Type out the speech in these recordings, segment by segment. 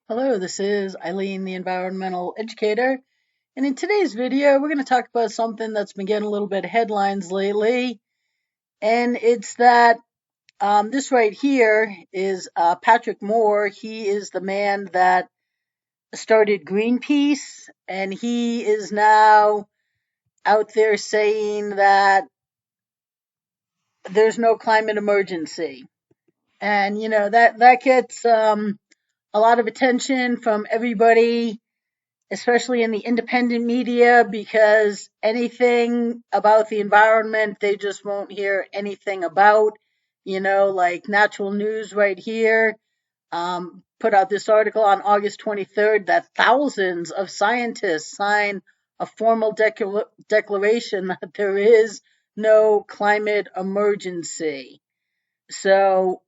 Hello, this is Eileen, the Environmental Educator, and in today's video, we're going to talk about something that's been getting a little bit of headlines lately, and it's that this right here is Patrick Moore. He is the man that started Greenpeace, and he is now out there saying that there's no climate emergency, and that gets a lot of attention from everybody, especially in the independent media, because anything about the environment, they just won't hear anything about. Like Natural News right here put out this article on August 23rd that thousands of scientists sign a formal declaration that there is no climate emergency. So,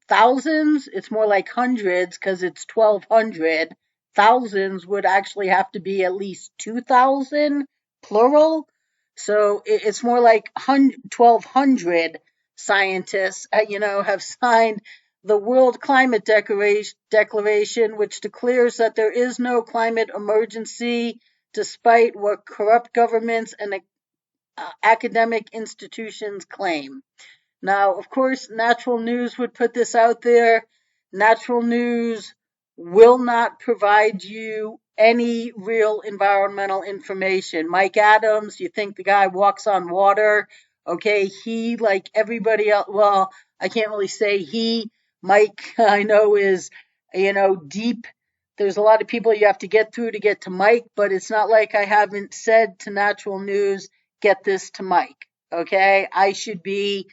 thousands, it's more like hundreds because it's 1,200. Thousands would actually have to be at least 2,000, plural. So it's more like 1,200 scientists, have signed the World Climate Declaration, which declares that there is no climate emergency despite what corrupt governments and academic institutions claim. Now, of course, Natural News would put this out there. Natural News will not provide you any real environmental information. Mike Adams, you think the guy walks on water? Okay, he, like everybody else, well, I can't really say he. Mike, I know, is, deep. There's a lot of people you have to get through to get to Mike, but it's not like I haven't said to Natural News, get this to Mike. Okay, I should be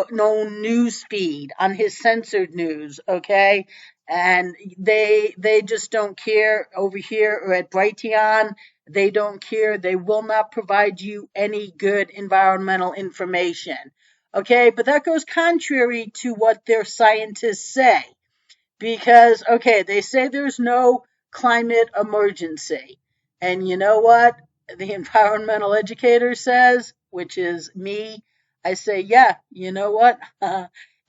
no news feed on his censored news, okay? And they just don't care over here or at Brighteon. They don't care. They will not provide you any good environmental information. Okay, but that goes contrary to what their scientists say. Because, okay, they say there's no climate emergency. And you know what? The environmental educator says, which is me, I say, yeah, you know what?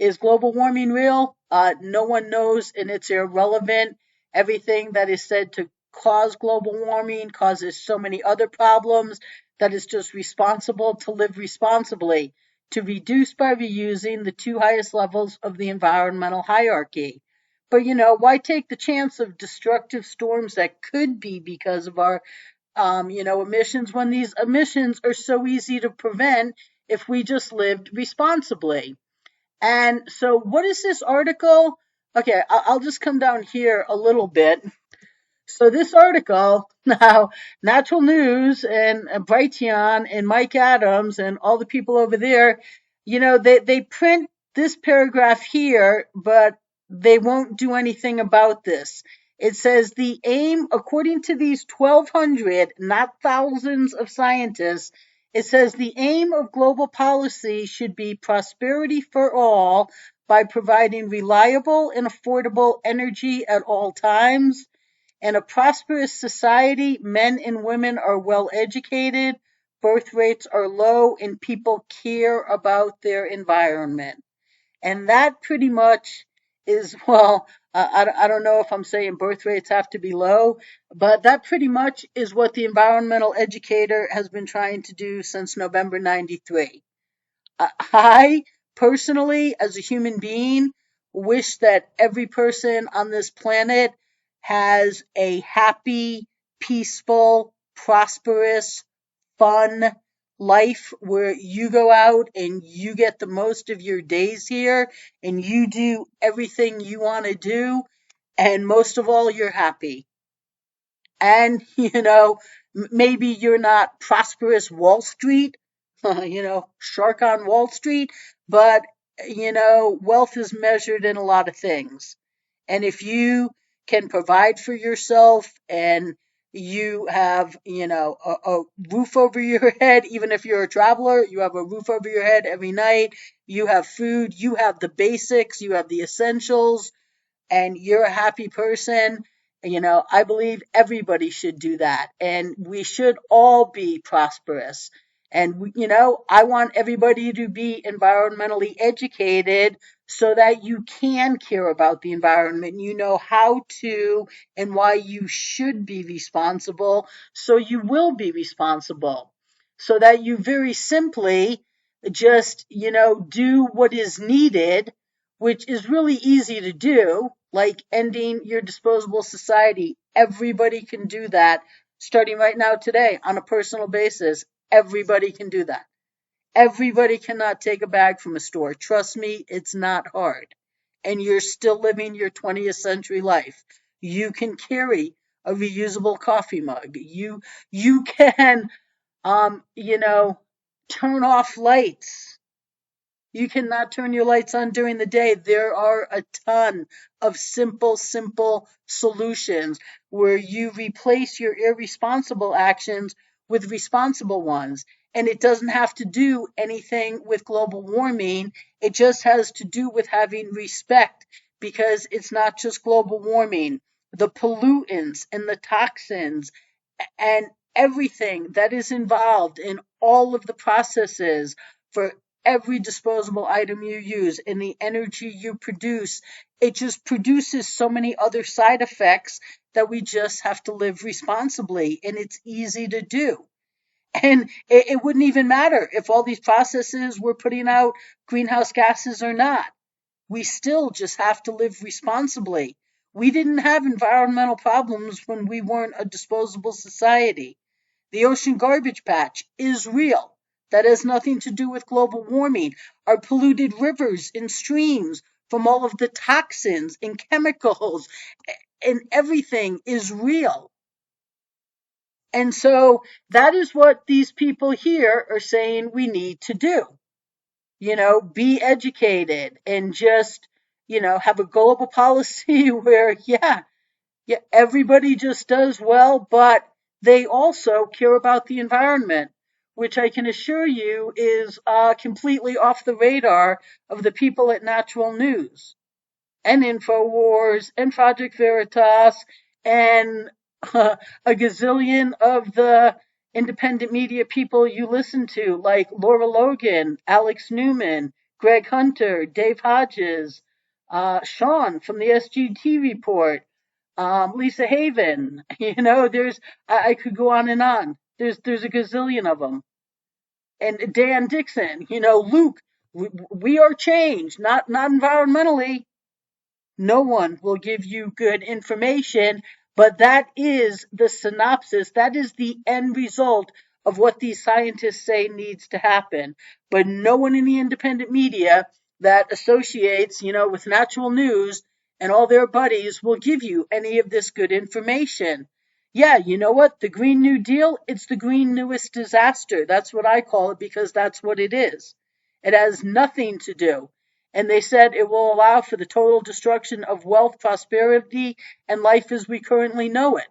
Is global warming real? No one knows, and it's irrelevant. Everything that is said to cause global warming causes so many other problems that it's just responsible to live responsibly, to reduce by reusing the two highest levels of the environmental hierarchy. But why take the chance of destructive storms that could be because of our, emissions, when these emissions are so easy to prevent if we just lived responsibly? And so, what is this article? Okay, I'll just come down here a little bit. So this article now, Natural News and Brighteon and Mike Adams and all the people over there, they print this paragraph here, but they won't do anything about this. It says the aim, according to these 1,200, not thousands of scientists, it says the aim of global policy should be prosperity for all by providing reliable and affordable energy at all times. In a prosperous society, men and women are well educated, birth rates are low, and people care about their environment. And that pretty much is, well, I don't know if I'm saying birth rates have to be low, but that pretty much is what the environmental educator has been trying to do since November 93. I personally, as a human being, wish that every person on this planet has a happy, peaceful, prosperous, fun life where you go out and you get the most of your days here and you do everything you want to do. And most of all, you're happy. And, maybe you're not prosperous Wall Street, shark on Wall Street, but, wealth is measured in a lot of things. And if you can provide for yourself and you have, a roof over your head, even if you're a traveler, you have a roof over your head every night, you have food, you have the basics, you have the essentials, and you're a happy person, I believe everybody should do that. And we should all be prosperous. And, I want everybody to be environmentally educated so that you can care about the environment. You know how to and why you should be responsible, so you will be responsible. So that you very simply just, do what is needed, which is really easy to do, like ending your disposable society. Everybody can do that starting right now today on a personal basis. Everybody can do that. Everybody cannot take a bag from a store. Trust me, it's not hard. And you're still living your 20th century life. You can carry a reusable coffee mug. You can turn off lights. You cannot turn your lights on during the day. There are a ton of simple solutions where you replace your irresponsible actions with responsible ones. And it doesn't have to do anything with global warming. It just has to do with having respect, because it's not just global warming. The pollutants and the toxins and everything that is involved in all of the processes for every disposable item you use and the energy you produce, it just produces so many other side effects that we just have to live responsibly. And it's easy to do. And it wouldn't even matter if all these processes were putting out greenhouse gases or not. We still just have to live responsibly. We didn't have environmental problems when we weren't a disposable society. The ocean garbage patch is real. That has nothing to do with global warming. Our polluted rivers and streams from all of the toxins and chemicals and everything is real. And so that is what these people here are saying we need to do. Be educated and just, have a global policy where, yeah, everybody just does well, but they also care about the environment, which I can assure you is completely off the radar of the people at Natural News and InfoWars and Project Veritas and a gazillion of the independent media people you listen to, like Laura Logan, Alex Newman, Greg Hunter, Dave Hodges, Sean from the SGT Report, Lisa Haven. I could go on and on. There's a gazillion of them. And Dan Dixon, Luke, we are changed, not environmentally. No one will give you good information, but that is the synopsis. That is the end result of what these scientists say needs to happen. But no one in the independent media that associates, with Natural News and all their buddies will give you any of this good information. Yeah, you know what? The Green New Deal, it's the green newest disaster. That's what I call it, because that's what it is. It has nothing to do. And they said it will allow for the total destruction of wealth, prosperity, and life as we currently know it.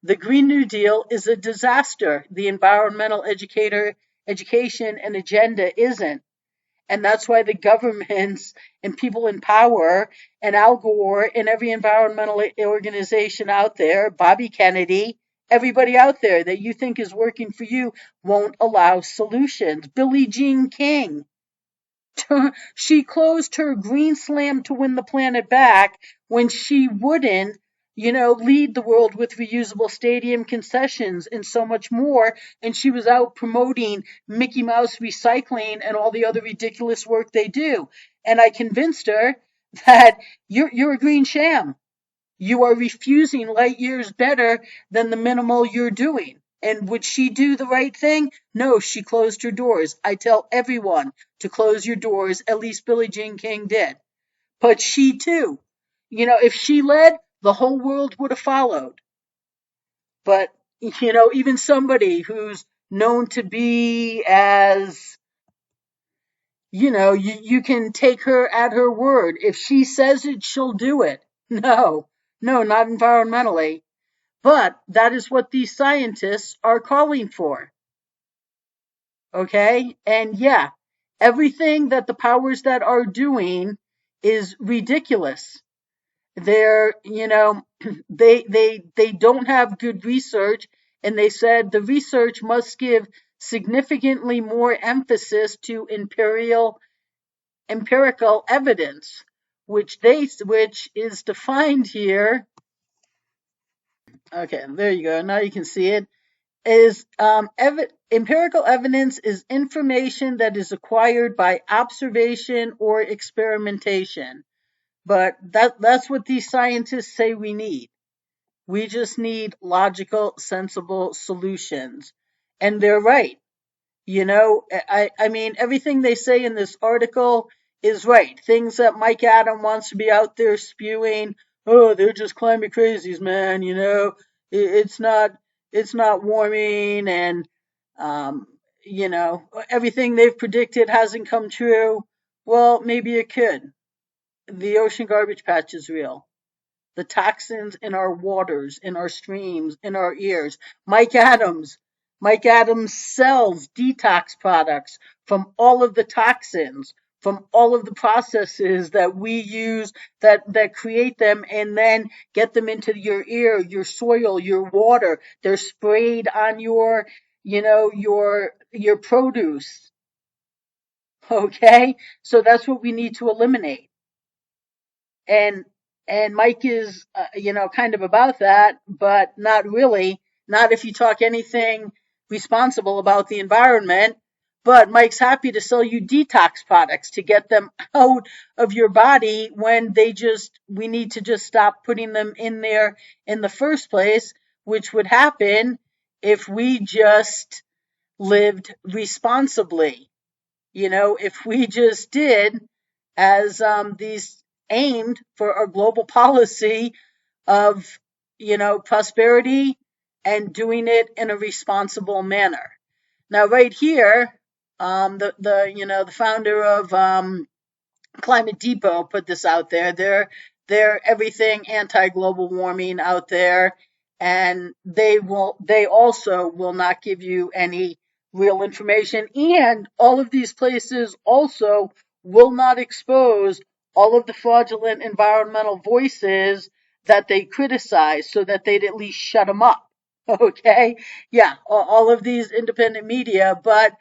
The Green New Deal is a disaster. The environmental education and agenda isn't. And that's why the governments and people in power and Al Gore and every environmental organization out there, Bobby Kennedy, everybody out there that you think is working for you won't allow solutions. Billie Jean King, she closed her green slam to win the planet back when she wouldn't, lead the world with reusable stadium concessions and so much more. And she was out promoting Mickey Mouse recycling and all the other ridiculous work they do. And I convinced her that you're a green sham. You are refusing light years better than the minimal you're doing. And would she do the right thing? No, she closed her doors. I tell everyone to close your doors. At least Billie Jean King did. But she too, if she led, the whole world would have followed. But, even somebody who's known to be as, you can take her at her word. If she says it, she'll do it. No, not environmentally. But that is what these scientists are calling for. Okay? And yeah, everything that the powers that are doing is ridiculous. They're, they don't have good research, and they said the research must give significantly more emphasis to empirical evidence, which is defined here. Okay, there you go. Now you can see it. Is empirical evidence is information that is acquired by observation or experimentation. But that's what these scientists say we need. We just need logical, sensible solutions. And they're right. I mean, everything they say in this article is right. Things that Mike Adam wants to be out there spewing, oh, they're just climate crazies, man. It's not warming, and um, everything they've predicted hasn't come true. Well, maybe it could. The ocean garbage patch is real. The toxins in our waters, in our streams, in our ears. Mike Adams sells detox products from all of the toxins, from all of the processes that we use that create them and then get them into your ear, your soil, your water. They're sprayed on your produce. Okay? So that's what we need to eliminate. and and Mike is kind of about that, but not really. Not if you talk anything responsible about the environment. But Mike's happy to sell you detox products to get them out of your body when we need to just stop putting them in there in the first place, which would happen if we just lived responsibly. If we just did as these aimed for a global policy of, prosperity and doing it in a responsible manner. Now, right here, the founder of Climate Depot put this out there. They're everything anti-global warming out there, and they also will not give you any real information. And all of these places also will not expose all of the fraudulent environmental voices that they criticize, so that they'd at least shut them up. Okay? Yeah, all of these independent media, but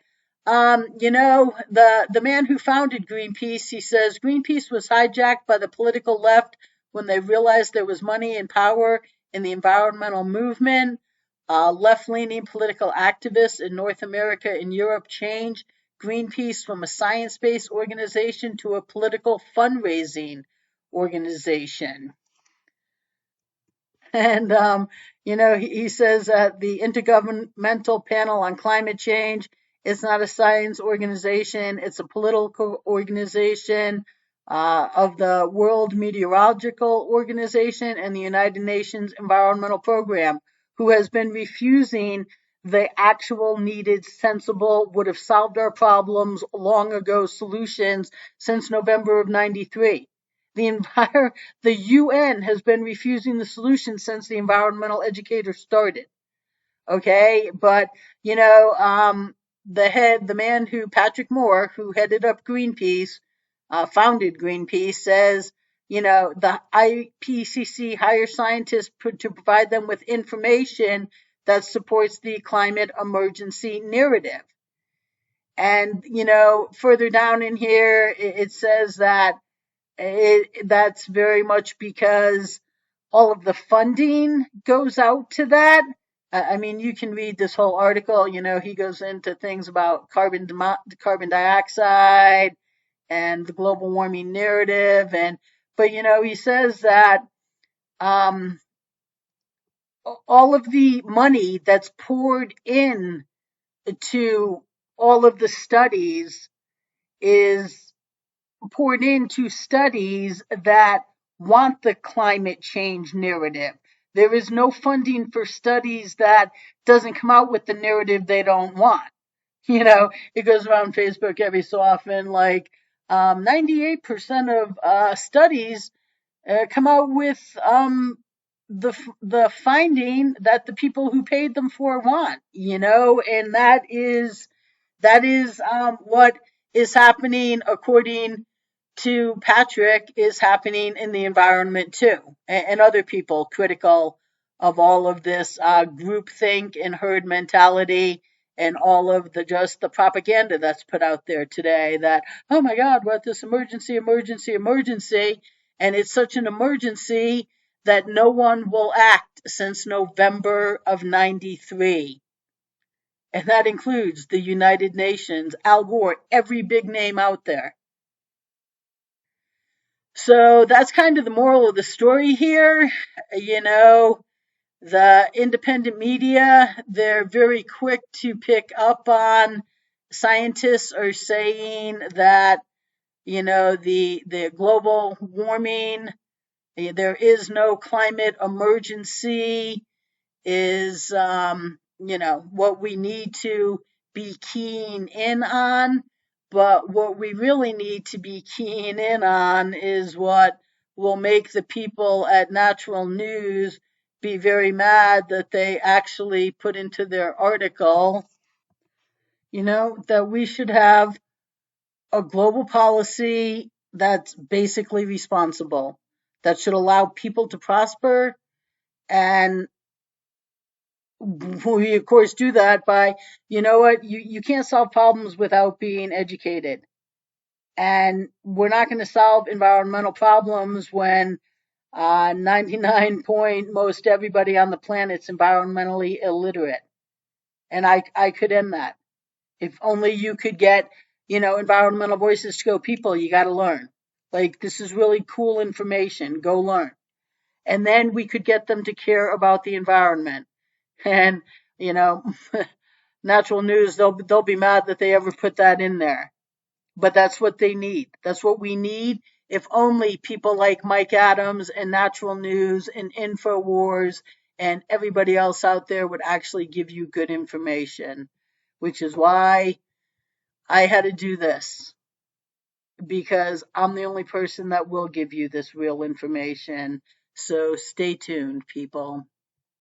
the man who founded Greenpeace, he says Greenpeace was hijacked by the political left when they realized there was money and power in the environmental movement. Left-leaning political activists in North America and Europe changed Greenpeace from a science-based organization to a political fundraising organization. And, he says that the Intergovernmental Panel on Climate Change is not a science organization. It's a political organization of the World Meteorological Organization and the United Nations Environmental Program, who has been refusing the actual needed, sensible, would have solved our problems long ago solutions since November of 93. The UN has been refusing the solution since the Environmental Educator started. Okay, but the man Patrick Moore, who headed up Greenpeace, founded Greenpeace, says the IPCC hires scientists to provide them with information that supports the climate emergency narrative. And further down in here, it says that that's very much because all of the funding goes out to that. I mean, you can read this whole article. He goes into things about carbon dioxide and the global warming narrative, but he says that all of the money that's poured in to all of the studies is poured into studies that want the climate change narrative. There is no funding for studies that doesn't come out with the narrative they don't want. It goes around Facebook every so often, like 98% of studies come out with the finding that the people who paid them for want, and that is what is happening, according to Patrick, is happening in the environment too, and other people critical of all of this groupthink and herd mentality and all of the propaganda that's put out there today that, oh my God, what this emergency, emergency, emergency. And it's such an emergency that no one will act since November of 93. And that includes the United Nations, Al Gore, every big name out there. So that's kind of the moral of the story here. You know, the independent media, they're very quick to pick up on scientists are saying that, the global warming, there is no climate emergency, is, what we need to be keying in on. But what we really need to be keying in on is what will make the people at Natural News be very mad that they actually put into their article, that we should have a global policy that's basically responsible, that should allow people to prosper. And we, of course, do that by, you can't solve problems without being educated. And we're not going to solve environmental problems when 99 point most everybody on the planet's environmentally illiterate. And I could end that. If only you could get, environmental voices to go, people, you got to learn. Like, this is really cool information. Go learn. And then we could get them to care about the environment. And, Natural News, they'll be mad that they ever put that in there. But that's what they need. That's what we need. If only people like Mike Adams and Natural News and InfoWars and everybody else out there would actually give you good information, which is why I had to do this, because I'm the only person that will give you this real information. So stay tuned, people.